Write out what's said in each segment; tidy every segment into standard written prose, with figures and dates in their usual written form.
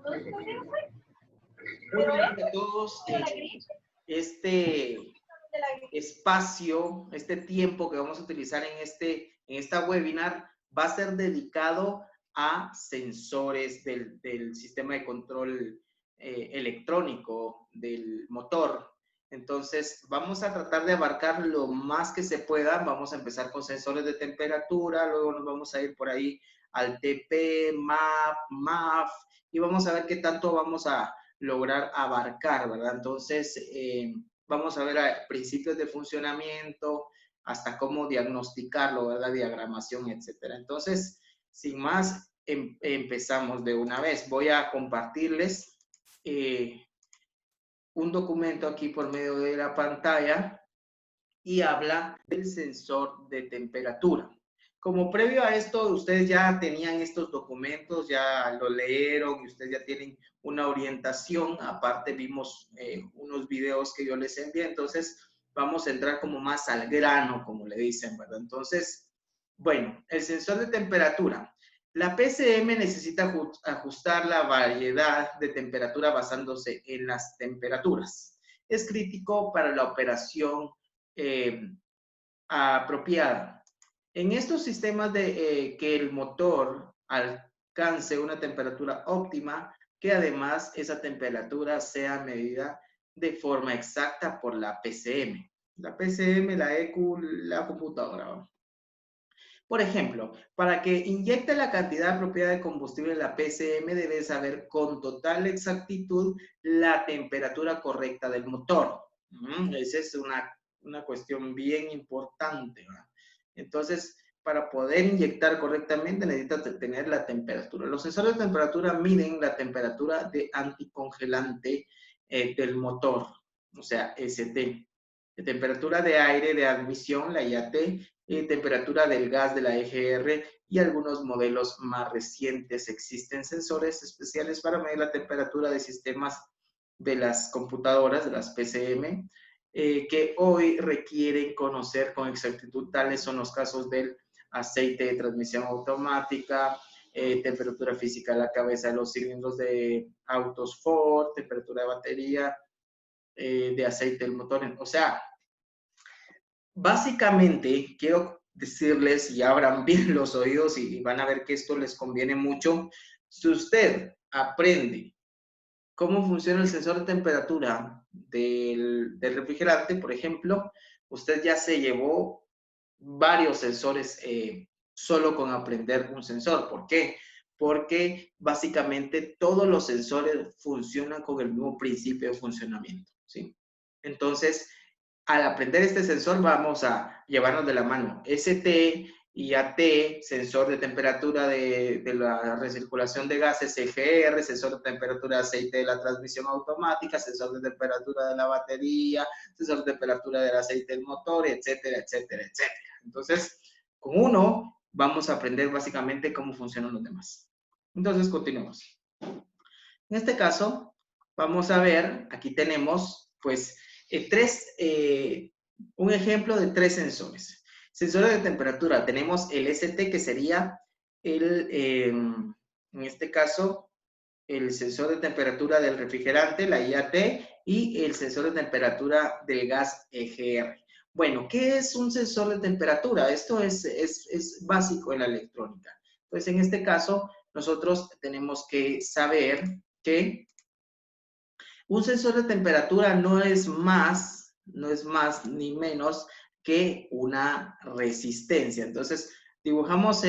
Muy buenas a todos. Este espacio, este tiempo que vamos a utilizar en esta webinar va a ser dedicado a sensores del sistema de control electrónico del motor. Entonces, vamos a tratar de abarcar lo más que se pueda. Vamos a empezar con sensores de temperatura, luego nos vamos a ir por ahí al TP, MAP, MAF, y vamos a ver qué tanto vamos a lograr abarcar, ¿verdad? Entonces, vamos a ver a principios de funcionamiento, hasta cómo diagnosticarlo, ¿verdad? Diagramación, etcétera. Entonces, sin más, empezamos de una vez. Voy a compartirles un documento aquí por medio de la pantalla y habla del sensor de temperatura. Como previo a esto, ustedes ya tenían estos documentos, ya lo leyeron y ustedes ya tienen una orientación. Aparte vimos unos videos que yo les envié, entonces vamos a entrar como más al grano, como le dicen, ¿verdad? Entonces, bueno, el sensor de temperatura. La PCM necesita ajustar la variedad de temperatura basándose en las temperaturas. Es crítico para la operación apropiada. En estos sistemas de que el motor alcance una temperatura óptima, que además esa temperatura sea medida de forma exacta por la PCM. La PCM, la EQ, la computadora. Por ejemplo, para que inyecte la cantidad apropiada de combustible en la PCM, debe saber con total exactitud la temperatura correcta del motor. Esa es una cuestión bien importante, ¿verdad? Entonces, para poder inyectar correctamente necesita tener la temperatura. Los sensores de temperatura miden la temperatura de anticongelante del motor, o sea, ST. De temperatura de aire de admisión, la IAT, temperatura del gas de la EGR y algunos modelos más recientes. Existen sensores especiales para medir la temperatura de sistemas de las computadoras, de las PCM, que hoy requieren conocer con exactitud. Tales son los casos del aceite de transmisión automática, temperatura física de la cabeza de los cilindros de autos Ford, temperatura de batería, de aceite del motor. O sea, básicamente quiero decirles, y abran bien los oídos y van a ver que esto les conviene mucho. Si usted aprende cómo funciona el sensor de temperatura del refrigerante, por ejemplo, usted ya se llevó varios sensores solo con aprender un sensor. ¿Por qué? Porque básicamente todos los sensores funcionan con el mismo principio de funcionamiento, ¿sí? Entonces, al aprender este sensor vamos a llevarnos de la mano ST y AT, sensor de temperatura de la recirculación de gases, CFR, sensor de temperatura de aceite de la transmisión automática, sensor de temperatura de la batería, sensor de temperatura del aceite del motor, etcétera, etcétera, etcétera. Entonces, con uno vamos a aprender básicamente cómo funcionan los demás. Entonces, continuemos. En este caso, vamos a ver, aquí tenemos, pues, un ejemplo de tres sensores. Sensores de temperatura, tenemos el ST, que sería en este caso, el sensor de temperatura del refrigerante, la IAT, y el sensor de temperatura del gas EGR. Bueno, ¿qué es un sensor de temperatura? Esto es básico en la electrónica. Pues en este caso, nosotros tenemos que saber que un sensor de temperatura no es más ni menos que una resistencia. Entonces, dibujamos,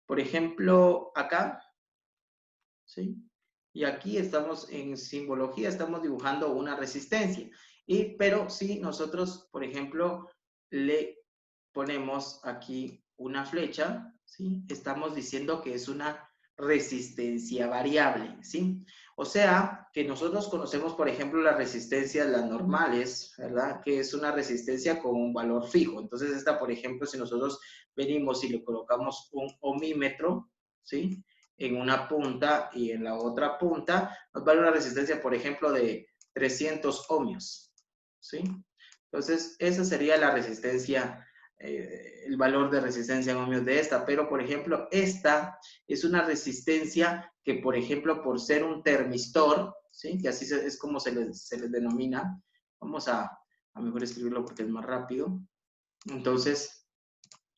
por ejemplo, acá, ¿sí? Y aquí estamos en simbología, estamos dibujando una resistencia. Pero si nosotros, por ejemplo, le ponemos aquí una flecha, ¿sí? Estamos diciendo que es una resistencia variable, ¿sí? O sea, que nosotros conocemos, por ejemplo, las resistencias, las normales, ¿verdad? Que es una resistencia con un valor fijo. Entonces, esta, por ejemplo, si nosotros venimos y le colocamos un ohmímetro, ¿sí? En una punta y en la otra punta, nos vale una resistencia, por ejemplo, de 300 ohmios, ¿sí? Entonces, esa sería la resistencia el valor de resistencia en ohmios de esta, pero por ejemplo, esta es una resistencia que, por ejemplo, por ser un termistor, ¿sí? Que así es como se les denomina. Vamos a mejor escribirlo porque es más rápido. Entonces,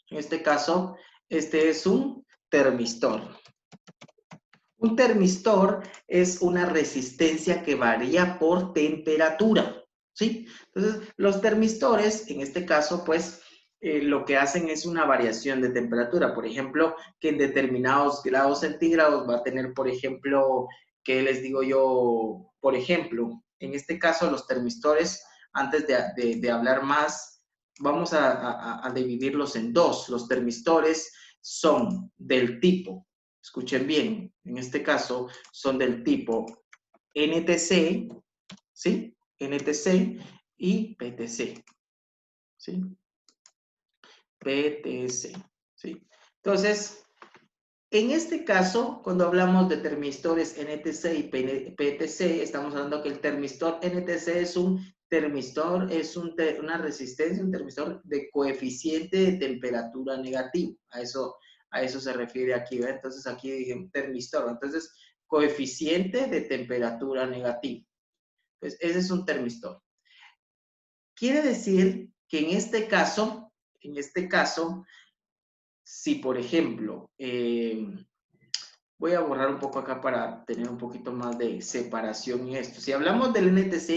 en este caso, este es un termistor. Un termistor es una resistencia que varía por temperatura, ¿sí? Entonces, los termistores, en este caso, pues, lo que hacen es una variación de temperatura. Por ejemplo, que en determinados grados centígrados va a tener, por ejemplo, ¿qué les digo yo? Por ejemplo, en este caso, los termistores, antes de hablar más, vamos a dividirlos en dos. Los termistores son del tipo, escuchen bien, en este caso son del tipo NTC, ¿sí? NTC y PTC, ¿sí? PTC, ¿sí? Entonces, en este caso, cuando hablamos de termistores NTC y PTC, estamos hablando que el termistor NTC es un termistor, es una resistencia, un termistor de coeficiente de temperatura negativo. A eso se refiere aquí, ¿verdad? Entonces aquí dije termistor. Entonces, coeficiente de temperatura negativo. Pues ese es un termistor. Quiere decir que en este caso, si por ejemplo, voy a borrar un poco acá para tener un poquito más de separación en esto. Si hablamos del NTC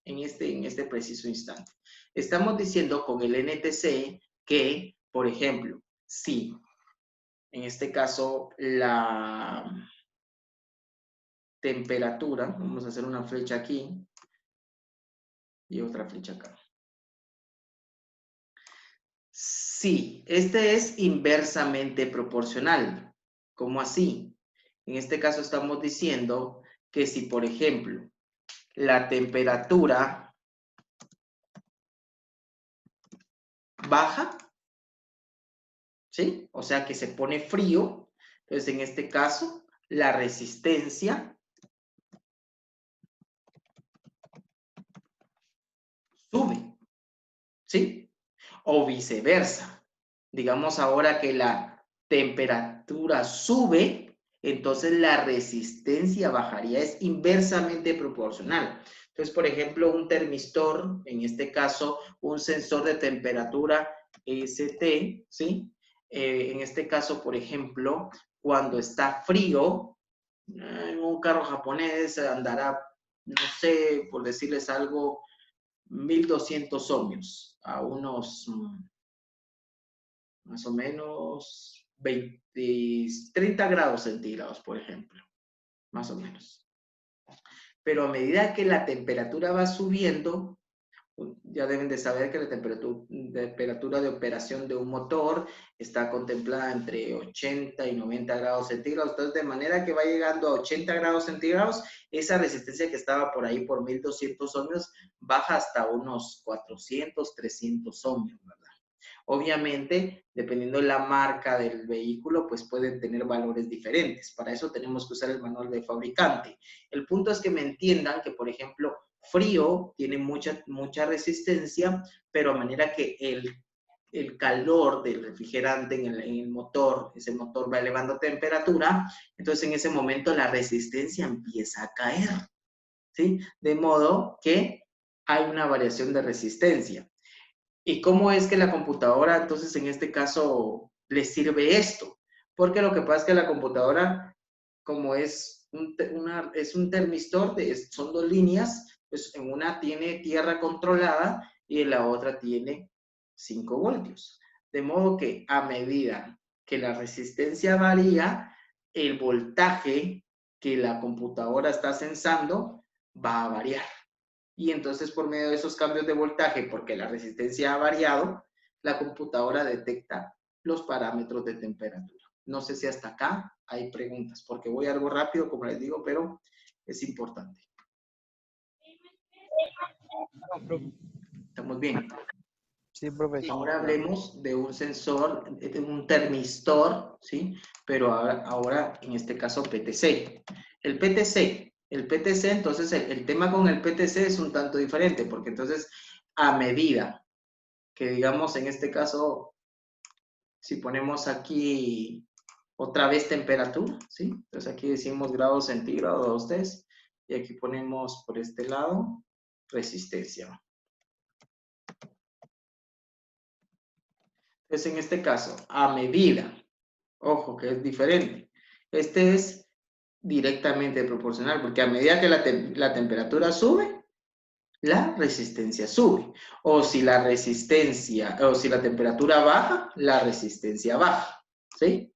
en este preciso instante, estamos diciendo con el NTC que, por ejemplo, si en este caso la temperatura, vamos a hacer una flecha aquí y otra flecha acá. Sí, este es inversamente proporcional. ¿Cómo así? En este caso estamos diciendo que si, por ejemplo, la temperatura baja, ¿sí? O sea que se pone frío, entonces en este caso la resistencia sube, ¿sí? O viceversa. Digamos ahora que la temperatura sube, entonces la resistencia bajaría, es inversamente proporcional. Entonces, por ejemplo, un termistor, en este caso, un sensor de temperatura ST, ¿sí? En este caso, por ejemplo, cuando está frío, en un carro japonés andará, no sé, por decirles algo, 1200 ohmios, a unos más o menos 30 grados centígrados, por ejemplo, más o menos. Pero a medida que la temperatura va subiendo, ya deben de saber que la temperatura de operación de un motor está contemplada entre 80 y 90 grados centígrados. Entonces, de manera que va llegando a 80 grados centígrados, esa resistencia que estaba por ahí por 1200 ohmios baja hasta unos 400, 300 ohmios, ¿verdad? Obviamente, dependiendo de la marca del vehículo, pues pueden tener valores diferentes. Para eso tenemos que usar el manual del fabricante. El punto es que me entiendan que, por ejemplo, frío tiene mucha resistencia, pero a manera que el calor del refrigerante en el motor, ese motor va elevando temperatura, entonces en ese momento la resistencia empieza a caer, ¿sí? De modo que hay una variación de resistencia. ¿Y cómo es que la computadora, entonces, en este caso, le sirve esto? Porque lo que pasa es que la computadora, como es un termistor, son dos líneas, pues en una tiene tierra controlada y en la otra tiene 5 voltios. De modo que a medida que la resistencia varía, el voltaje que la computadora está sensando va a variar. Y entonces por medio de esos cambios de voltaje, porque la resistencia ha variado, la computadora detecta los parámetros de temperatura. No sé si hasta acá hay preguntas, porque voy algo rápido, como les digo, pero es importante. ¿Estamos bien? Sí, profesor. Ahora hablemos de un sensor, de un termistor, ¿sí? Pero ahora en este caso PTC. El PTC, entonces el tema con el PTC es un tanto diferente, porque entonces a medida que digamos en este caso, si ponemos aquí otra vez temperatura, ¿sí? Entonces aquí decimos grados centígrados 2 y aquí ponemos por este lado resistencia. Entonces en este caso, a medida, ojo que es diferente, este es directamente proporcional, porque a medida que la temperatura sube, la resistencia sube. O si la resistencia, o si la temperatura baja, la resistencia baja. ¿Sí?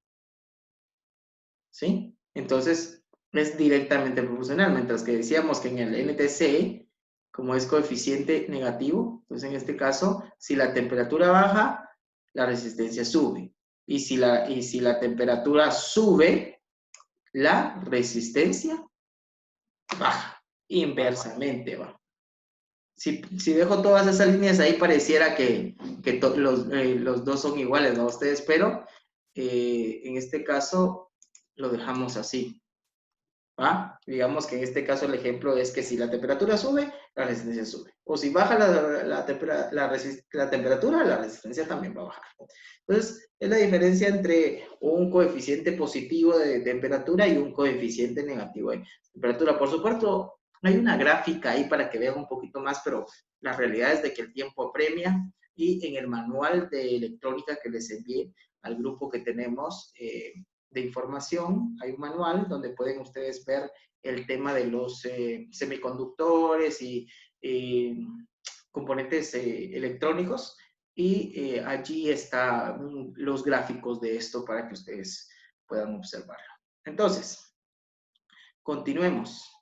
¿Sí? Entonces, es directamente proporcional. Mientras que decíamos que en el NTC, como es coeficiente negativo, entonces en este caso, si la temperatura baja, la resistencia sube. Y si la temperatura sube, la resistencia baja. Inversamente va. Si dejo todas esas líneas ahí, pareciera que los dos son iguales, ¿no? Ustedes, pero en este caso lo dejamos así, ¿va? Digamos que en este caso el ejemplo es que si la temperatura sube, la resistencia sube. O si baja la temperatura, la resistencia también va a bajar. Entonces, es la diferencia entre un coeficiente positivo de temperatura y un coeficiente negativo de temperatura. Por supuesto, hay una gráfica ahí para que vean un poquito más, pero la realidad es de que el tiempo apremia y en el manual de electrónica que les envié al grupo que tenemos de información, hay un manual donde pueden ustedes ver el tema de los semiconductores y componentes electrónicos y allí están los gráficos de esto para que ustedes puedan observarlo. Entonces, continuemos.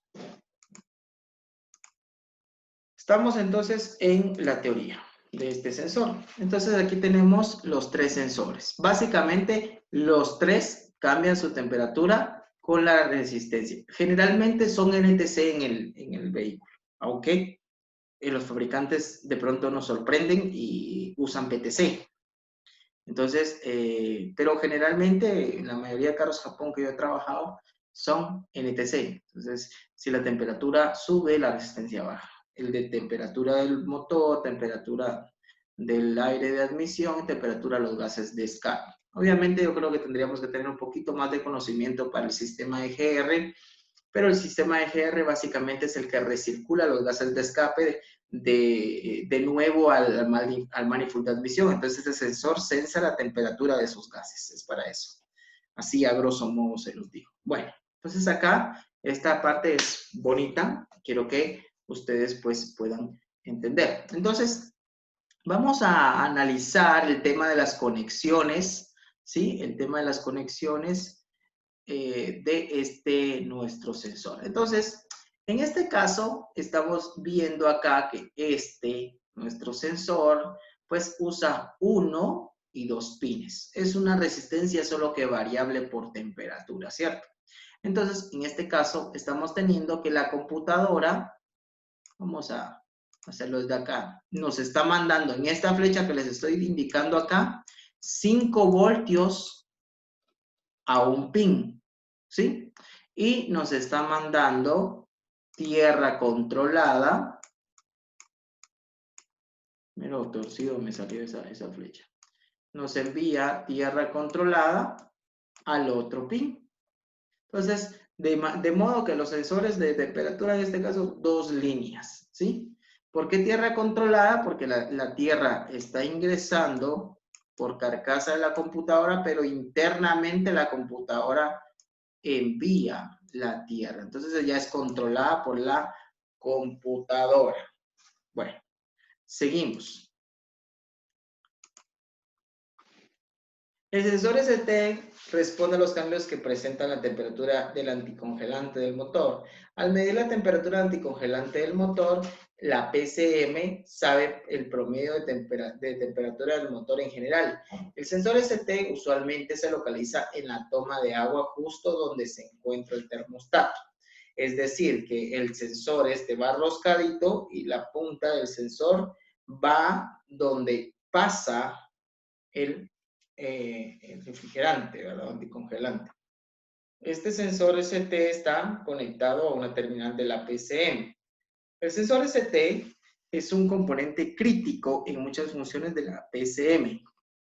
Estamos entonces en la teoría de este sensor. Entonces aquí tenemos los tres sensores. Básicamente los tres cambian su temperatura con la resistencia. Generalmente son NTC en el vehículo, aunque los fabricantes de pronto nos sorprenden y usan PTC. Entonces, pero generalmente en la mayoría de carros Japón que yo he trabajado son NTC. Entonces, si la temperatura sube, la resistencia baja. El de temperatura del motor, temperatura del aire de admisión, temperatura de los gases de escape. Obviamente yo creo que tendríamos que tener un poquito más de conocimiento para el sistema EGR, pero el sistema EGR básicamente es el que recircula los gases de escape de nuevo al manifold de admisión. Entonces, este sensor sensa la temperatura de esos gases. Es para eso. Así a grosso modo se los digo. Bueno, entonces acá esta parte es bonita. Quiero que ustedes pues puedan entender. Entonces, vamos a analizar el tema de las conexiones, ¿sí? El tema de las conexiones de nuestro sensor. Entonces, en este caso, estamos viendo acá que nuestro sensor, pues usa 1 y 2 pines. Es una resistencia solo que variable por temperatura, ¿cierto? Entonces, en este caso, estamos teniendo que la computadora, vamos a hacerlo desde acá, nos está mandando en esta flecha que les estoy indicando acá, 5 voltios a un pin, ¿sí? Y nos está mandando tierra controlada. Mira, torcido me salió esa flecha. Nos envía tierra controlada al otro pin. Entonces, de modo que los sensores de temperatura, en este caso, 2 líneas, ¿sí? ¿Por qué tierra controlada? Porque la tierra está ingresando por carcasa de la computadora, pero internamente la computadora envía la tierra. Entonces ya es controlada por la computadora. Bueno, seguimos. El sensor ST responde a los cambios que presenta la temperatura del anticongelante del motor. Al medir la temperatura anticongelante del motor, la PCM sabe el promedio de temperatura del motor en general. El sensor ST usualmente se localiza en la toma de agua justo donde se encuentra el termostato. Es decir, que el sensor va roscadito y la punta del sensor va donde pasa el refrigerante, ¿verdad? Anticongelante. Este sensor ST está conectado a una terminal de la PCM. El sensor ST es un componente crítico en muchas funciones de la PSM,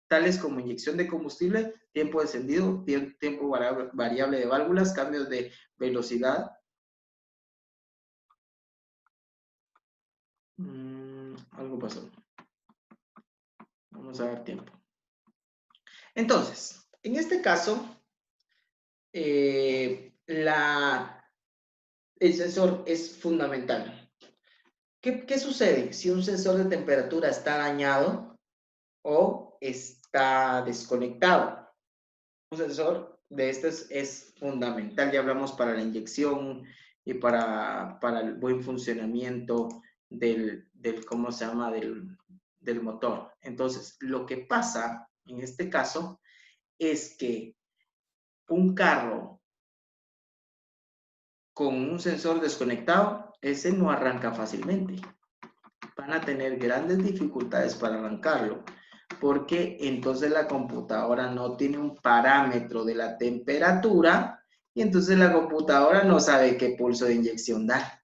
tales como inyección de combustible, tiempo de encendido, tiempo variable de válvulas, cambios de velocidad. Algo pasó. Vamos a dar tiempo. Entonces, en este caso, el sensor es fundamental. ¿Qué sucede si un sensor de temperatura está dañado o está desconectado? Un sensor de estos es fundamental. Ya hablamos para la inyección y para el buen funcionamiento ¿cómo se llama? Del motor. Entonces, lo que pasa en este caso es que un carro con un sensor desconectado, ese no arranca fácilmente. Van a tener grandes dificultades para arrancarlo, porque entonces la computadora no tiene un parámetro de la temperatura y entonces la computadora no sabe qué pulso de inyección dar.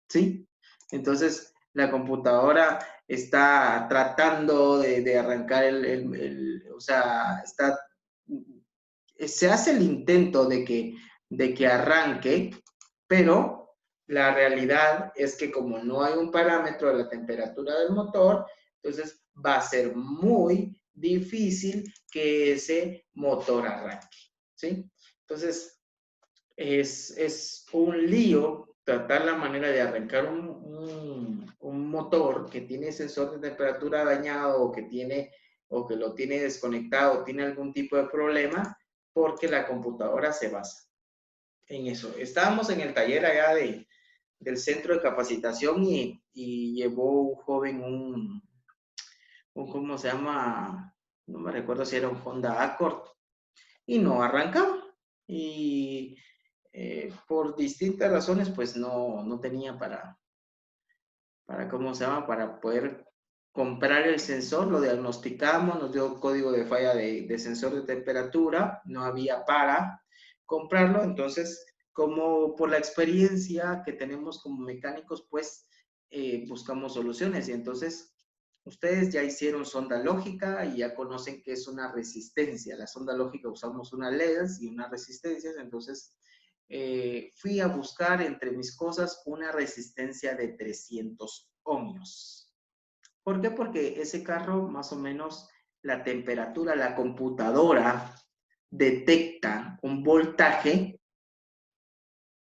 ¿Sí? Entonces la computadora está tratando de arrancar o sea, se hace el intento de que arranque, pero la realidad es que como no hay un parámetro de la temperatura del motor, entonces va a ser muy difícil que ese motor arranque, ¿sí? Entonces, es un lío tratar la manera de arrancar un motor que tiene sensor de temperatura dañado o que lo tiene desconectado o tiene algún tipo de problema, porque la computadora se basa en eso. Estábamos en el taller allá del centro de capacitación y llevó un joven ¿cómo se llama? No me recuerdo si era un Honda Accord y no arrancaba. Y por distintas razones, pues no tenía ¿cómo se llama? Para poder comprar el sensor, lo diagnosticamos, nos dio código de falla de sensor de temperatura, no había para comprarlo, entonces, como por la experiencia que tenemos como mecánicos, pues buscamos soluciones y entonces ustedes ya hicieron sonda lógica y ya conocen qué es una resistencia. La sonda lógica usamos unas LEDs y unas resistencias, entonces fui a buscar entre mis cosas una resistencia de 300 ohmios. ¿Por qué? Porque ese carro más o menos la temperatura, la computadora detecta un voltaje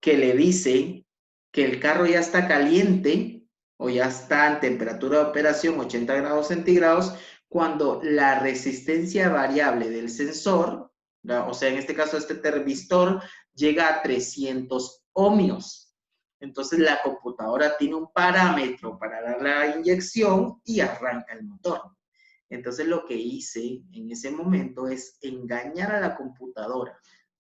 que le dice que el carro ya está caliente o ya está en temperatura de operación 80 grados centígrados cuando la resistencia variable del sensor, o sea, en este caso este termistor, llega a 300 ohmios. Entonces la computadora tiene un parámetro para dar la inyección y arranca el motor. Entonces lo que hice en ese momento es engañar a la computadora.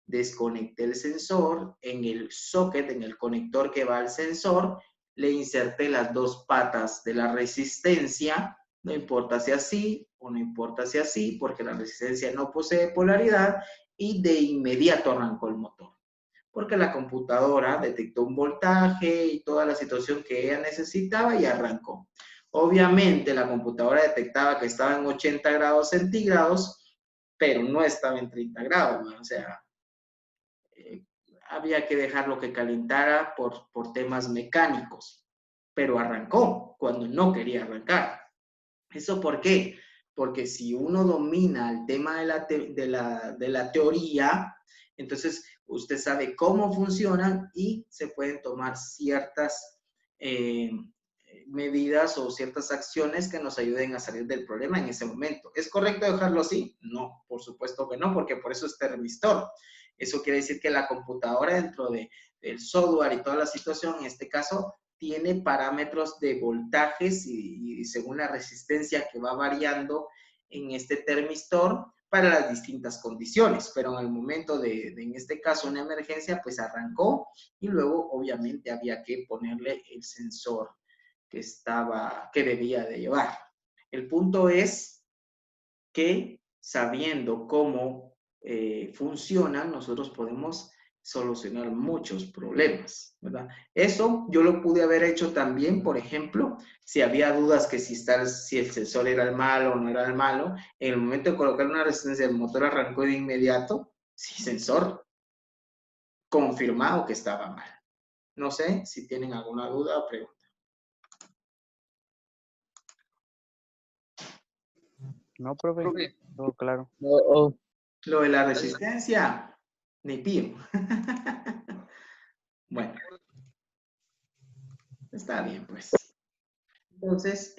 Desconecté el sensor en el socket, en el conector que va al sensor, le inserté las dos patas de la resistencia, no importa si así o no importa si así, porque la resistencia no posee polaridad y de inmediato arrancó el motor. Porque la computadora detectó un voltaje y toda la situación que ella necesitaba y arrancó. Obviamente la computadora detectaba que estaba en 80 grados centígrados, pero no estaba en 30 grados, ¿no? O sea, había que dejarlo que calentara por temas mecánicos, pero arrancó cuando no quería arrancar. ¿Eso por qué? Porque si uno domina el tema de la teoría, entonces usted sabe cómo funcionan y se pueden tomar ciertas medidas o ciertas acciones que nos ayuden a salir del problema en ese momento. ¿Es correcto dejarlo así? No, por supuesto que no, porque por eso es termistor. Eso quiere decir que la computadora dentro del software y toda la situación, en este caso, tiene parámetros de voltajes y según la resistencia que va variando en este termistor para las distintas condiciones. Pero en el momento en este caso, una emergencia, pues arrancó y luego obviamente había que ponerle el sensor que debía de llevar. El punto es que sabiendo cómo funcionan, nosotros podemos solucionar muchos problemas, ¿verdad? Eso yo lo pude haber hecho también, por ejemplo, si había dudas que si el sensor era el malo o no era el malo, en el momento de colocar una resistencia, el motor arrancó de inmediato, sí, sensor confirmado que estaba mal. No sé si tienen alguna duda o pregunta. No, profe. Todo claro. Lo de la resistencia, ni pío. Bueno, está bien, pues. Entonces,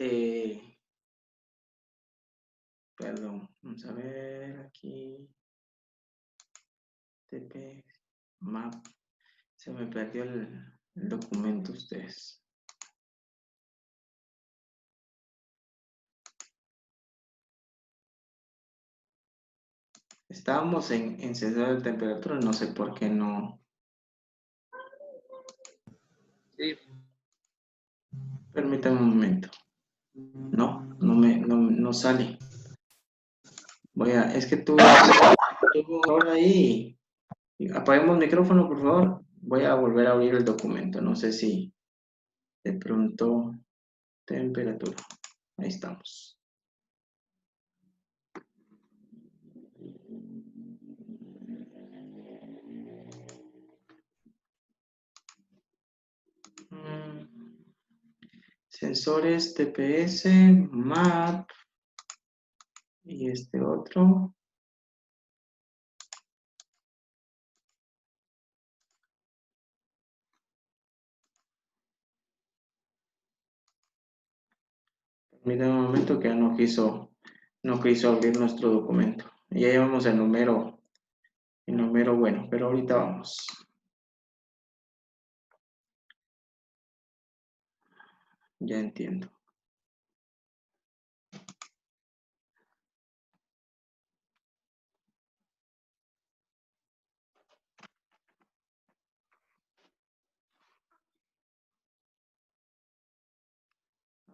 perdón, vamos a ver aquí. TP, map. Se me perdió el documento ustedes. Estábamos en sensor de temperatura, no sé por qué no. Sí. Permítame un momento. No sale. Es que tuve un error ahí. Apaguemos el micrófono, por favor. Voy a volver a abrir el documento. No sé si de pronto temperatura. Ahí estamos. Sensores TPS, MAP y este otro. Permítame un momento que ya no quiso abrir nuestro documento. Ya llevamos el número bueno, pero ahorita vamos. Ya entiendo.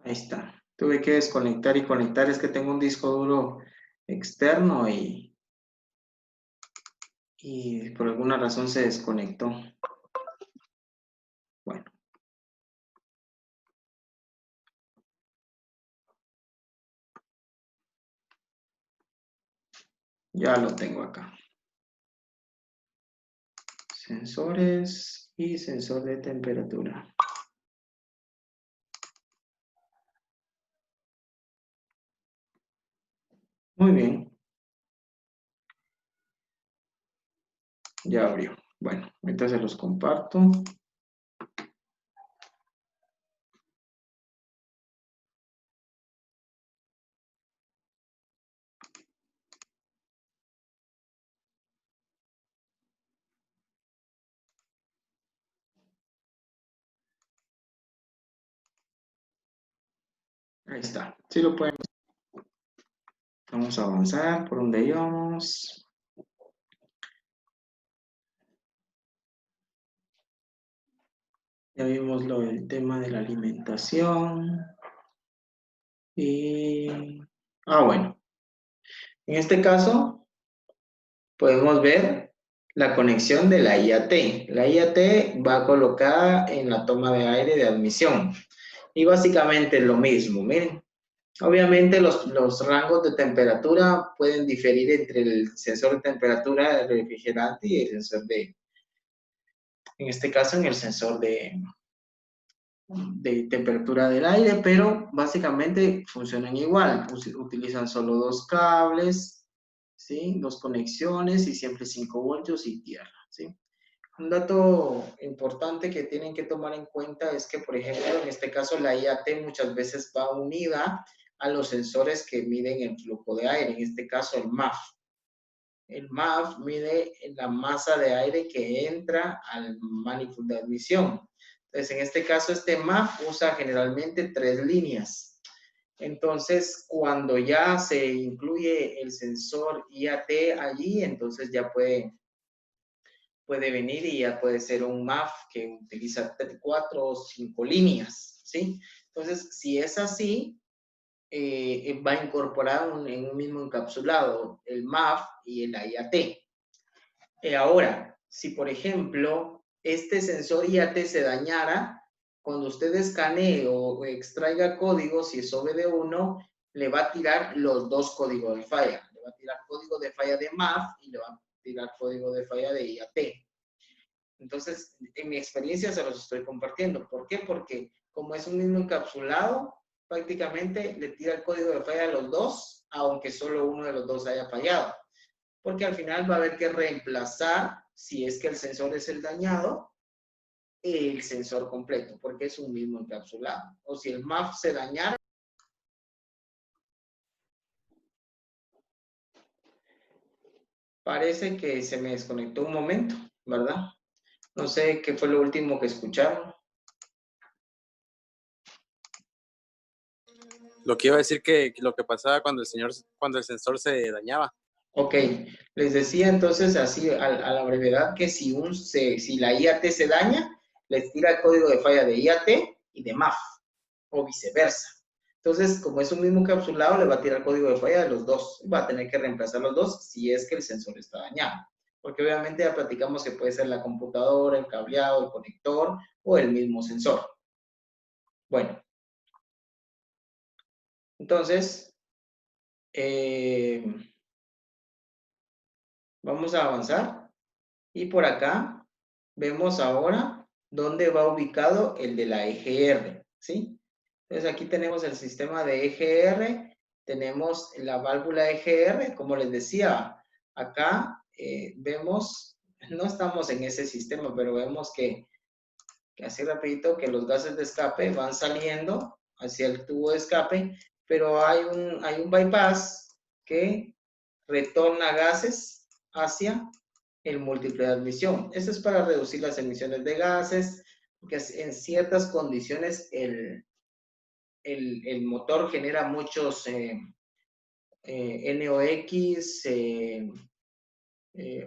Ahí está. Tuve que desconectar y conectar. Es que tengo un disco duro externo y por alguna razón se desconectó. Bueno. Ya lo tengo acá. Sensores y sensor de temperatura. Muy bien. Ya abrió. Bueno, ahorita se los comparto. Ahí está. Sí lo pueden. Vamos a avanzar por donde íbamos. Ya vimos el tema de la alimentación. Bueno. En este caso, podemos ver la conexión de la IAT. La IAT va colocada en la toma de aire de admisión. Y básicamente es lo mismo, miren. Obviamente los rangos de temperatura pueden diferir entre el sensor de temperatura del refrigerante y el sensor en este caso, en el sensor de temperatura del aire, pero básicamente funcionan igual. Utilizan solo dos cables, ¿sí? Dos conexiones y siempre 5 voltios y tierra, ¿sí? Un dato importante que tienen que tomar en cuenta es que, por ejemplo, en este caso la IAT muchas veces va unida a los sensores que miden el flujo de aire, en este caso el MAF. El MAF mide la masa de aire que entra al manifold de admisión. Entonces, en este caso, este MAF usa generalmente 3 líneas. Entonces, cuando ya se incluye el sensor IAT allí, entonces ya puede venir y ya puede ser un MAF que utiliza 4 o 5 líneas, ¿sí? Entonces, si es así, va incorporado en un mismo encapsulado, el MAF y el IAT. Ahora, si por ejemplo, este sensor IAT se dañara, cuando usted escanee o extraiga código, si es OBD1, le va a tirar los dos códigos de falla. Le va a tirar código de falla de MAF y le va a tirar código de falla de IAT. Entonces, en mi experiencia se los estoy compartiendo. ¿Por qué? Porque como es un mismo encapsulado, prácticamente le tira el código de falla a los dos, aunque solo uno de los dos haya fallado. Porque al final va a haber que reemplazar, si es que el sensor es el dañado, el sensor completo, porque es un mismo encapsulado. O si el MAF se dañara. Parece que se me desconectó un momento, ¿verdad? No sé qué fue lo último que escucharon. Lo que iba a decir que lo que pasaba cuando el sensor se dañaba. Ok, les decía entonces así a la brevedad que si la IAT se daña, les tira el código de falla de IAT y de MAF, o viceversa. Entonces, como es un mismo encapsulado, le va a tirar el código de falla de los dos. Va a tener que reemplazar los dos si es que el sensor está dañado. Porque obviamente ya platicamos que puede ser la computadora, el cableado, el conector o el mismo sensor. Bueno, entonces, vamos a avanzar. Y por acá vemos ahora dónde va ubicado el de la EGR, ¿sí? Entonces aquí tenemos el sistema de EGR, tenemos la válvula EGR, como les decía, acá vemos, no estamos en ese sistema, pero vemos que así rapidito, que los gases de escape van saliendo hacia el tubo de escape, pero hay un bypass que retorna gases hacia el múltiple de admisión. Eso es para reducir las emisiones de gases, porque en ciertas condiciones el motor genera muchos NOx,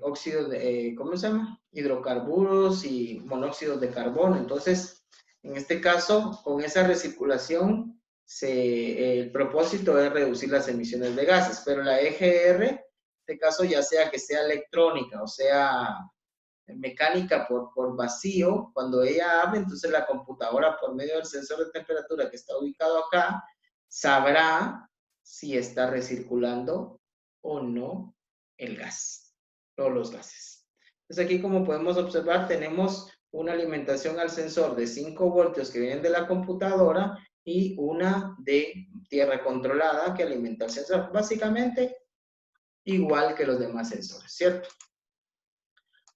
óxidos de, ¿cómo se llama? Hidrocarburos y monóxidos de carbono. Entonces, en este caso, con esa recirculación, el propósito es reducir las emisiones de gases, pero la EGR, en este caso, ya sea que sea electrónica o sea mecánica por vacío, cuando ella abre, entonces la computadora por medio del sensor de temperatura que está ubicado acá, sabrá si está recirculando o no el gas, o los gases. Entonces aquí como podemos observar tenemos una alimentación al sensor de 5 voltios que vienen de la computadora y una de tierra controlada que alimenta el sensor. Básicamente igual que los demás sensores, ¿cierto?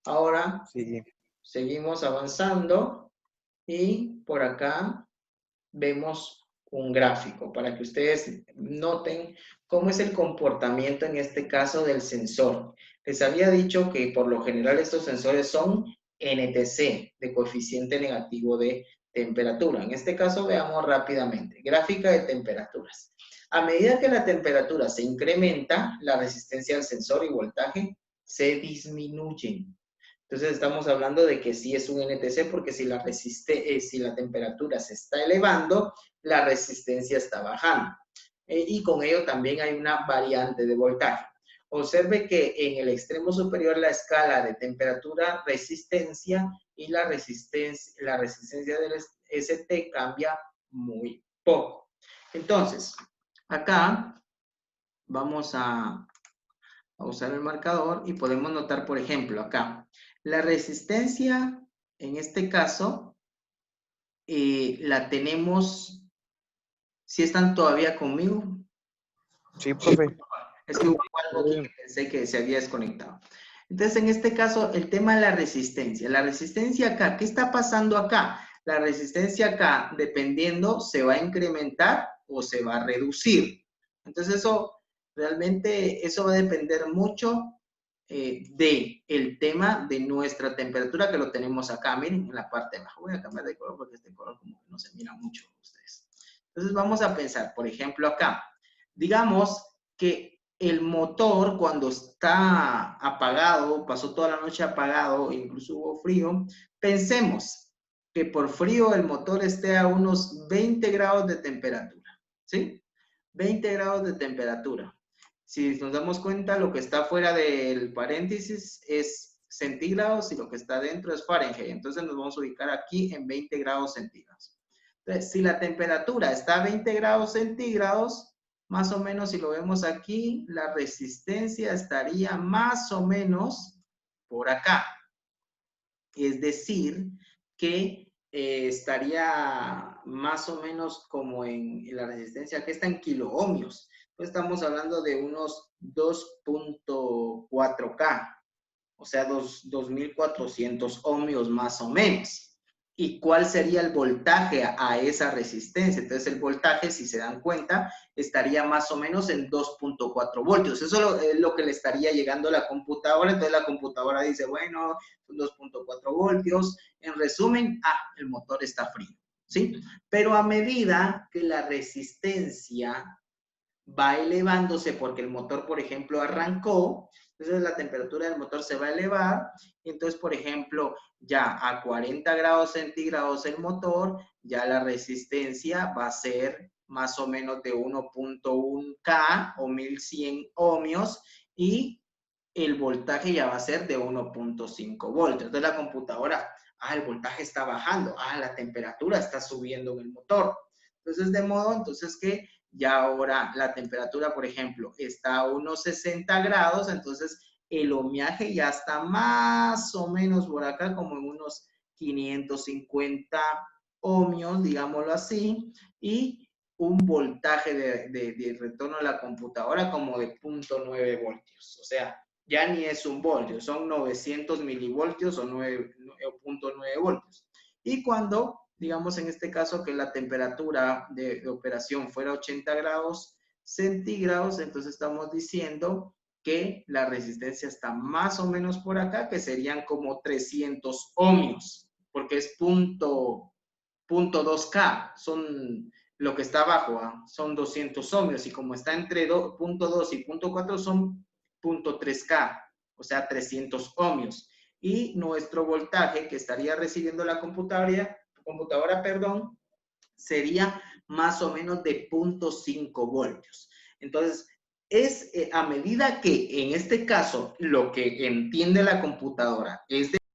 Ahora Sí. seguimos avanzando y por acá vemos un gráfico para que ustedes noten cómo es el comportamiento en este caso del sensor. Les había dicho que por lo general estos sensores son NTC, de coeficiente negativo de temperatura. En este caso veamos rápidamente, gráfica de temperaturas. A medida que la temperatura se incrementa, la resistencia al sensor y voltaje se disminuyen. Entonces estamos hablando de que sí es un NTC porque si la temperatura se está elevando, la resistencia está bajando. Y con ello también hay una variante de voltaje. Observe que en el extremo superior la escala de temperatura, resistencia y la resistencia del ST cambia muy poco. Entonces, acá vamos a usar el marcador y podemos notar, por ejemplo, acá, la resistencia, en este caso, la tenemos, si están todavía conmigo. Sí, profe. Es que hubo algo aquí que pensé que se había desconectado. Entonces, en este caso, el tema de la resistencia. La resistencia acá, ¿qué está pasando acá? La resistencia acá, dependiendo, se va a incrementar o se va a reducir. Entonces, realmente, eso va a depender mucho del tema de nuestra temperatura que lo tenemos acá. Miren, en la parte de abajo. Voy a cambiar de color porque este color como que no se mira mucho ustedes. Entonces, vamos a pensar, por ejemplo, acá. Digamos que el motor cuando está apagado, pasó toda la noche apagado, incluso hubo frío, pensemos que por frío el motor esté a unos 20 grados de temperatura, ¿sí? 20 grados de temperatura. Si nos damos cuenta, lo que está fuera del paréntesis es centígrados y lo que está dentro es Fahrenheit. Entonces nos vamos a ubicar aquí en 20 grados centígrados. Entonces, si la temperatura está a 20 grados centígrados, más o menos si lo vemos aquí, la resistencia estaría más o menos por acá. Es decir, que estaría más o menos como en la resistencia, que está en kiloohmios. Entonces estamos hablando de unos 2.4K, o sea, 2.400 ohmios más o menos. ¿Y cuál sería el voltaje a esa resistencia? Entonces el voltaje, si se dan cuenta, estaría más o menos en 2.4 voltios. Eso es lo que le estaría llegando a la computadora. Entonces la computadora dice, bueno, son 2.4 voltios. En resumen, el motor está frío, ¿sí? Pero a medida que la resistencia va elevándose porque el motor, por ejemplo, arrancó, entonces la temperatura del motor se va a elevar, y entonces, por ejemplo, ya a 40 grados centígrados el motor, ya la resistencia va a ser más o menos de 1.1K o 1100 ohmios, y el voltaje ya va a ser de 1.5 voltios. Entonces la computadora, el voltaje está bajando, la temperatura está subiendo en el motor. Entonces, de modo, entonces que ya ahora la temperatura, por ejemplo, está a unos 60 grados, entonces el ohmiaje ya está más o menos por acá, como en unos 550 ohmios, digámoslo así, y un voltaje de retorno a la computadora como de 0.9 voltios. O sea, ya ni es un voltio, son 900 milivoltios o 0.9 voltios. Y cuando, digamos en este caso, que la temperatura de operación fuera 80 grados centígrados, entonces estamos diciendo que la resistencia está más o menos por acá, que serían como 300 ohmios, porque es 0.2K, son lo que está abajo, son 200 ohmios, y como está entre 0.2 y 0.4 son 0.3K, o sea, 300 ohmios. Y nuestro voltaje que estaría recibiendo la computadora, sería más o menos de 0.5 voltios. Entonces, es a medida que en este caso lo que entiende la computadora es de